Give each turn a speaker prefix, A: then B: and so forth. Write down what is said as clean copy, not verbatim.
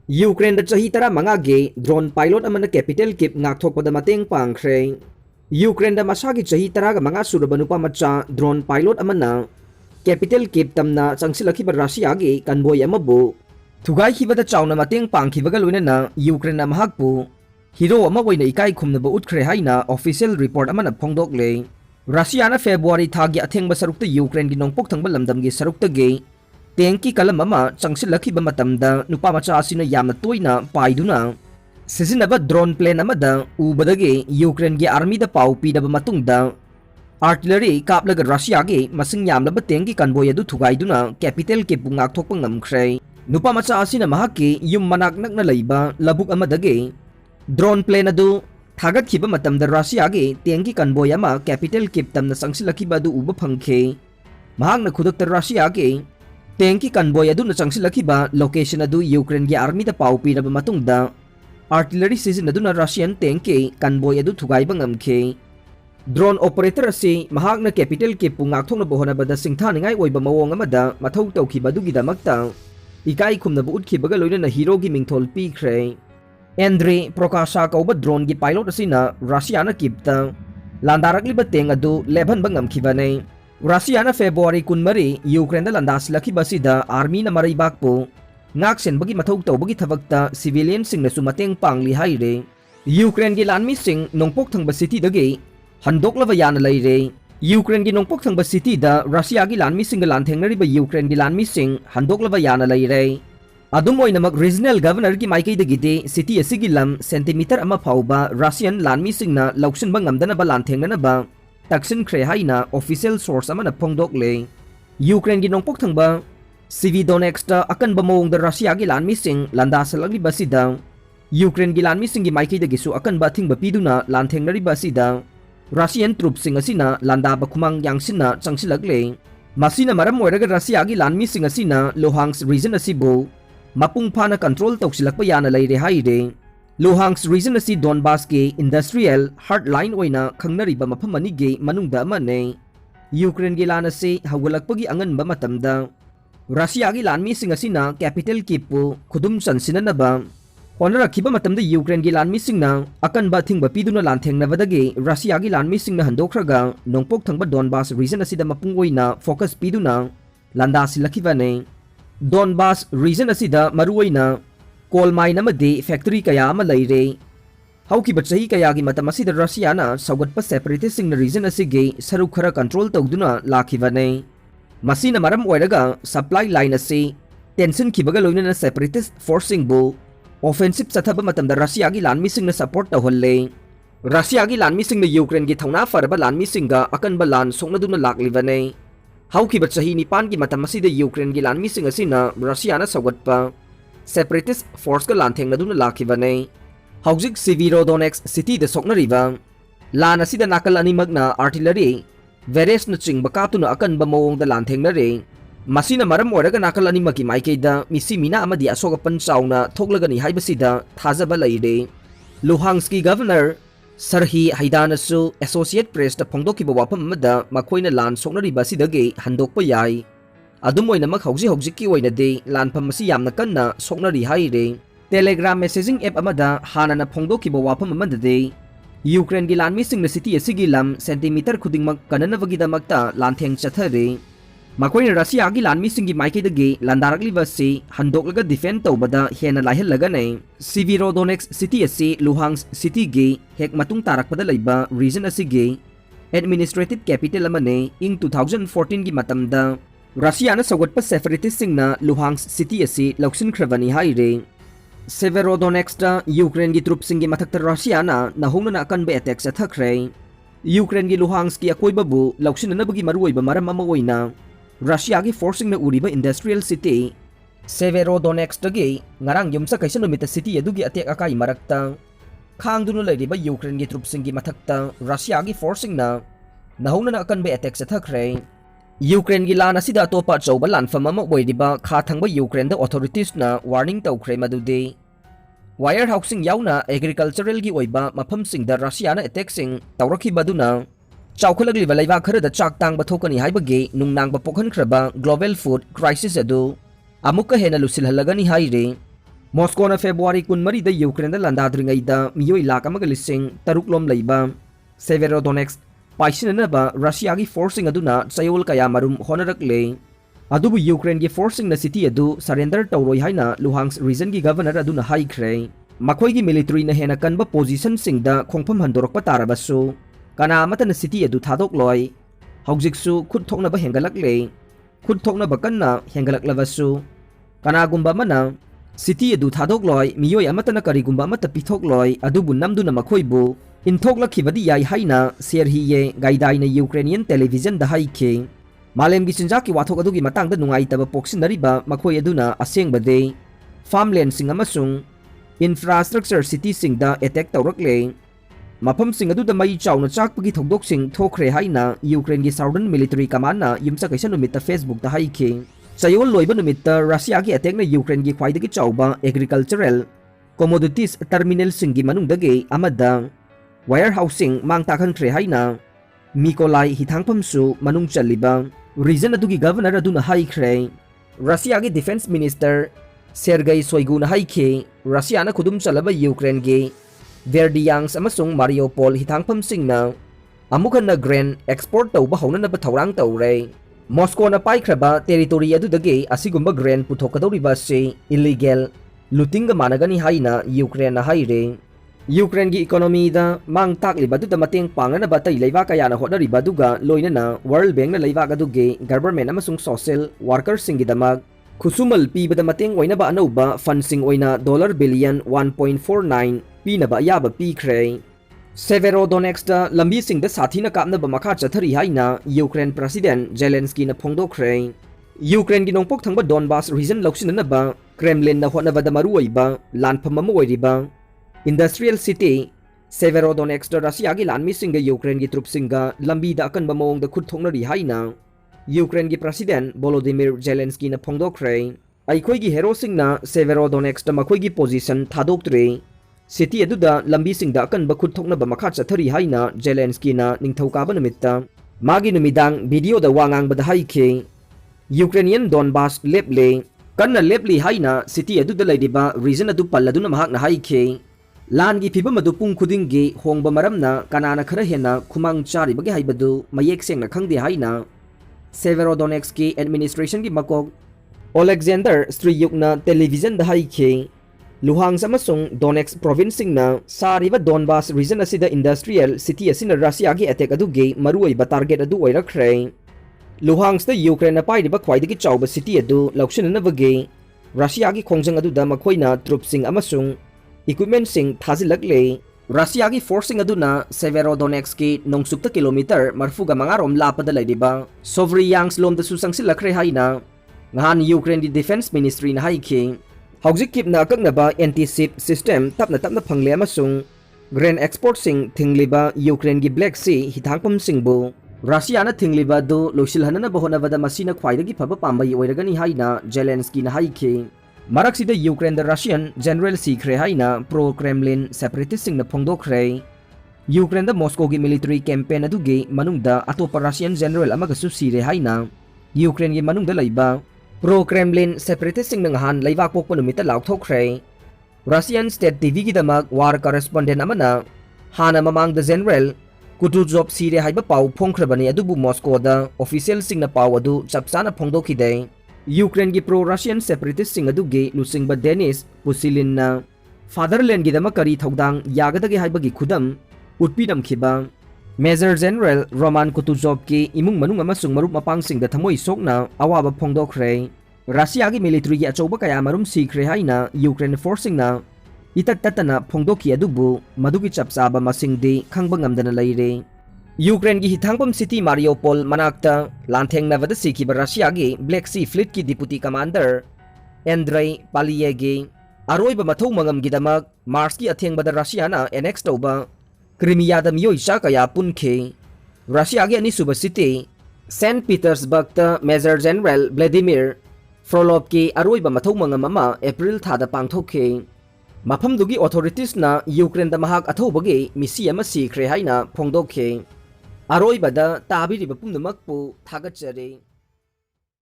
A: Ukraine चाही तरा मंगागे drone pilot अमना capital किप Ngakthokpada Mateng Pangkhre Ukraine मसा की चाही तरा मंगा सुरब नुपा मचा ड्रोन पायलट अमना कैपिटल किप तमना चंगसिलखिब रशिया गे कन्वॉय अमबु थुगाइखिबदा चावना मतेंग पांखिबगा लोइनना यूक्रेन महकपु हीरो अमा ओइना इकाई खुमनबा उठख्रे हाइना ऑफिशियल रिपोर्ट अमना फोंदोकले रशियाना फेब्रुआरी थागी अथेंगबा सरुक्ता यूक्रेन की नोंपोक थंगबा लमदमगी सरुक्तगे टेंकी कलम अमा चंगसिलखिबा मतमदा नुपा मचा असिना यामना तोइना पाइदुना सिजिनबा ड्रोन प्लेन अमदा उबदगे यूक्रेन की आर्मी दा पाउ पीदबा मतुंगदा आर्टिलरी कापलगा रशिया गे मसिंग यामलबा टेंकी कन्वॉय अदु थुगाइदुना कैपिटल के पुंगाकथोकपा ngamkhre नुपा मचा असिना महकि युम मनाक नकना लैबा लबुक अमदगे ड्रोन प्लेन अदु थागतखिबा मतमदा रशिया गे टेंकी कन्वॉय अमा कैपिटल किप तमना चंगसिलखिबा अदु उबा फंखे महाकना खुदकता रशिया गे टेंकी कन्वॉय अदुना चंगसिलखिबा लोकेशन अदु यूक्रेन की आर्मी दा पाउ पीरबा मतुंगदा आर्टिलरी सिजिनदुना रशियन टेंकी कन्वॉय अदु थुगाइबा ngamखे ड्रोन ऑपरेटर असी महाकना कैपिटल के पुंगाकथोंना बोहनबदा सिंथानिंगाई ओइबा मवोंग अमदा मथौ तौखिबा दुगिदमक्ता इकाई खुमनबा उठखिबगा लोइनना हीरो की मिंगथोल पीख्रे एंड्रे प्रोकाशा कौबा ड्रोन की पायलट असिना रशियाना किपता लांदारकलिबा टेंग अदु लेभनबा ngamखिबाने रशियाना फेब्रुआरी 14 यूक्रेन दा लांदासलखिबासिदा आर्मी ना मरैबाकपु ngaksenbagi mathau tawbagi thabakta civilian singnasu mateng pangli haire Ukraine की लानमी सिंह नोंपोक थंगबा सिटी दगे हंदोकलबा याना लैरे यूक्रेन की नोंपोक थंगबा सिटी दा रशिया की लानमी सिंह लानथेंगरिबा यूक्रेन की लानमी सिंह हंदोकलबा याना लैरे अदुम ओइनमक रीजनल गवर्नर की माइकैदगिदे सिटी असिगी लम सेंटीमीटर अमा फाउबा रशियन लानमी सिंहना लौसनबा ngamदनबा लानथेंगनबा तक्सिनख्रे हाइना ऑफिशियल सोर्स अमना फोंदोकले यूक्रेन की नोंपोक थंगबा सिविडोनेक्सटा अकनबा मौंगदा रशिया की लानमी सिंह लांदासलगलिबासिदा यूक्रेन की लानमी सिंह की माइकैदगिसु अकनबा थिंगबा पीदुना लानथेंगरिबासिदा रशियन ट्रूप्सिंग असिना लांदाबा खुमांग यांगसिना चंगसिलगले मसिना मरम ओइरगा रशिया की लानमी सिंह असिना लोहांग्स रीजन असिबो मपुंग फाना कंट्रोल तौसिलकपा याना लैरे हाइरे लोहांग्स रीजन असी डोनबास के इंडस्ट्रियल हार्ड लाइन ओइना खंगनरिबा मफम अनिगे मनुंगदा अमने यूक्रेन की लान असे हौगलकपगी अंगनबा मतमदा रशिया की लानमी सिंह असिना कैपिटल किपु खुदुम चनसिननबा होनरखिबा मतमदा यूक्रेन की लानमी सिंहना अकनबा थिंगबा पीदुना लानथेंगनबदगे रशिया की लानमी सिंहना हंदोखरगा नोंपोक थंगबा डोनबास रीजन असिदा मपुंग ओइना फोकस पीदुना लांदासिलखिबाने डोनबास रीजन असिदा मरुओइना कोल माइन अमदे फैक्ट्री कया अमा लैरे हौकिबा चही कया की मतम असिदा रशियाना सौगतपा सेपरेटिस्ट सिंगना रीजन असिगे सरुक खरा कंट्रोल तौदुना लाखिबाने मसीना मरम ओइरगा सप्लाई लाइन असे टेंशन खिबगा लोइनना सेपरेटिस्ट फोर्सिंगबु ऑफेंसिव चथबा मतमदा रशिया की लानमी सिंहना सपोर्ट तौहल्ले रशिया की लानमी सिंहना यूक्रेन की थौना फरबा लानमी सिंहगा अकनबा लान सोंगनदुना लाक्लिबने हौकिबा चही निपान की मतम असिदा यूक्रेन की लानमी सिंह असिना रशियाना सौगतपा सेपरेटिस्ट फोर्स का लानथेंगनदुना लाखिबने हौजिक सिविरोडोनेक्स सिटी द सोकनरिबा लान असिदा नाकल अनिमगना आर्टिलरी वेरेसना चिंगबा कातुना अकनबा मवोंगदा लानथेंगनरे मसीना मरम ओइरगा नाकल अनिमकी माइकैदा मिसी मीना अमदि असोगपन चाउना थोकलगनी हाइबसिदा थाजबा लैरे लुहांग्स की गवर्नर सरही हाइदानसु एसोसिएट प्रेस दा फोंदोकिबा वाफम अमदा मखोइना लान सोकनरिबासिदगे हंदोकपा याई अदुम ओइनमक हौजिकी ओइनदे लानफम मसी यामना कन्ना सोकनरि हाइरे टेलीग्राम मैसेजिंग ऐप अमदा हानाना फोंदोकिबा वाफम अमददे यूक्रेन की लानमी सिंह सिटी असिगी लम सेंटीमीटर खुदिंगमक कननबगिदमक्ता लानथेंग चथरे मखोइना रशिया की लानमी सिंह की माइकैदगे लांदारकलिबसि हंदोकलगा डिफेंड तौबदा हेना लाइहल्लगने सिविरोडोनेक्स सिटी असि लुहांग्स सिटी गे हेक मतुंग तारकपदा लैबा रीजन असिगे एडमिनिस्ट्रेटिव कैपिटल अमने इंग 2014 की मतमदा रशियाना सौगतपा सेपरेटिस्ट सिंहना लुहांग्स सिटी असि लौसिनख्रबनी हाइरे सेवेरोडोनेक्सटा यूक्रेन की ट्रूप्सिंग की मथक्ता रशियाना नहोंगना अकनबा अटैक चथख्रे यूक्रेन की लुहांग्स की अकोइबबु लौसिननबगी मरुओइबा मरम अमा ओइना रशिया की फोर्सिंग उरीबा इंडस्ट्रियल सिटी सेवेरोडोनेक्सटगे ngarang yumsa kaisa numita city अदुगी अटैक अकाई मरक्ता खांगदुनु लैरिबा यूक्रेन की ट्रूप्सिंग की मथक्ता रशिया की फोर्सिंग ना नहोंगना अकनबा अटैक चथख्रे यूक्रेन की लान असिदा अतोपा चौबा लानफम अमा ओइरिबा खा थंगबा यूक्रेन द ऑथोरिटीज ना वार्निंग तौख्रे मदुदे वायर हाउसिंग याउना एग्रीकल्चरल की ओइबा मफम सिंह द रशियाना अटैक सिंह तौरखिबदुना चौखलगलिबा लैबा खरदा चाक तांगबा थोकनी हाइबगे नुंगनांगबा पोखनख्रबा ग्लोबल फूड क्राइसिस अदु अमुक्का हेना लुसिलहल्लगनी हाइरे Moscow na February 13 da Ukraine da landadringaida miyoi lakh amaga lising taruklom leiba Severodonetsk paisinanaba Russia gi forcing aduna chayol kaya marum honarakle adubu Ukraine gi forcing na city adu surrender tawroi haina Luhansk region gi governor aduna haikre makhoi gi military na hena kanba position singda khongpham handorok patarabasu kana amata na city adu thadok loi haujiksu khut thokna ba hengalakle khut thokna ba kanna hengalaklabasu kana gumba mana city adu thadok loi miyoi amata na karigumba amata pithok loi adubu namduna makhoibu inthokलाखिबदी याई हाइना शेर हिये गाइदाइना Ukrainian television दा हाइखे मालेमगी चिंजाकी वाथोक अदुगी मतंगदा नुंगाइतबा पोक्सिनरिबा मखोय अदुना असेंगबदे फार्मलैंड सिंग अमसुंग इंफ्रास्ट्रक्चर सिटी सिंगदा अटैक तौरकले मफम सिंग अदुदा मई चाउना चाकपगी थोकदोक सिंग थोखरे हाइना यूक्रेन गी साउदर्न मिलिटरी कमांडना युमचा कैसा नुमित्ता फेसबुक दा हाइखे चयोल लोइबा नुमित्ता रशिया की अटैक ना यूक्रेन गी ख्वाइदगी चाउबा एग्रीकल्चरल कमोडिटीज टर्मिनल सिंगी मनुंगदगे अमदा warehousing mang takhankhre haina Mikolai hithangpamsu manung chaliba region adugi governor aduna haikre Russia gi defense minister Sergei Shoigu na haikhe Russia na khudum chalaba Ukraine gi Verdiansk amasung Mariupol hithangpamsing na amukhan na grain export tawba hauna na bathawrang tawre Moscow na paikraba territory adudagi asigumba grain puthokadoriba se illegal looting ga managani haina Ukraine na haire Ukraine gi economy da mang takli badu da mateng pangana batai leiba kaya na hodari baduga loina na World Bank na leiba gaduge government amasung social workers singi damag khusumal pi bada mateng oina ba anauba fund sing oina dollar billion 1.49 pi na ba ya ba pi khre Severodonetsk da lambi sing da sathi na kapna ba makha chathari haina Ukraine president Zelensky na phongdo khre Ukraine gi nongpok thangba Donbas region loksin na ba Kremlin na hona ba da maruai ba lanpham ma oiri ba Industrial city Severodonetsk da Russia gi lanmi singa Ukraine gi troop singa lambi da akan ba mawong da khut thongna ri haina Ukraine gi president Volodymyr Zelensky na phongdokre aikhoi gi hero singna Severodonetsk da makhoi gi position thadoktre city adu da lambi singda akan ba khut thongna ba makha chathari haina Zelensky na ningthauka ba namitta magi numidang video da wangang ba da haikhe Ukrainian Donbas leple kanna lepli haina city adu da leidiba region adu palladuna mahak na haikhe Lan gi phibam adu pung khuding gi hongba maramna kanana khara hena khumang chari bagi haibadu mayek seng na khangde haina Severodonetsk ki administration gi makok Alexander Stryuk na television da haikhe Luhansk amasung Donetsk province na sariba Donbas region asida industrial city asina Russia gi attack adu ge maruai ba target adu oirakre Luhansk da Ukraine na pai riba khwaidagi chawba city adu lauksin na bage Russia gi khongjang adu da makhoina troop sing amasung equipment sing thazilakle Russia gi forcing aduna Severodonetsk ki nongsukta kilometer marfuga mangarom lapada laidiba Sovryansk lom da susangsil lakre haina ngahan Ukraine di defense ministry na haikhe haujik kip na kakna ba anti-ship system tapna phangle amasung grain export sing thingliba Ukraine gi Black Sea hithangpam singbu Russia na thingliba do losil hanana bahona bada masina khwaidagi phaba pambai oiragani haina Zelensky na haikhe Maraksida Ukraine da Russian General Sikre haina pro-Kremlin separatist sing na phongdokre Ukraine da Moscow gi military campaign adugi manungda atopa Russian general amaga susire haina Ukraine gi manungda laiba pro-Kremlin separatist sing nanghan laiba pokpa numita laukthokre Russian State TV gi damak war correspondent amana hana mamang da general Kutuzov sire haiba pau phongkhrabani adubu Moscow da official sing na pau adu chapsana phongdokhide Ukraine gi pro-Russian separatist sing adugi lusingba Denis Pusilin na fatherland gi dama kari thodang yagadagi haibagi khudam utpidam khiba Major General Roman Kutuzov ki imung manung amasung marup mapang sing da thamoi sokna awaba phongdokre Russia gi military gi achouba kaya marum sikre haina Ukraine forcing na itat tatana phongdokhi adubu madugi chapsaba masingdi khangba ngamdana leire Ukraine gi hithangpam city Mariupol manakta lanthengna wada sikhiba Russia gi Black Sea Fleet ki deputy commander Andrei Paliegi aroiba mathau mangam gi damak Mars ki athengbada Russia na annex tawba Crimea da miyoi cha kaya punkhe Russia gi ani suba city St Petersburg ta Major General Vladimir Frolov ki aroiba mathau mangam ama April thada pangthokhe mafam dugi authorities na Ukraine da mahak athobagi misi ama sikre haina phongdokhe Aroi bada tabiri bapum namakpu thagachare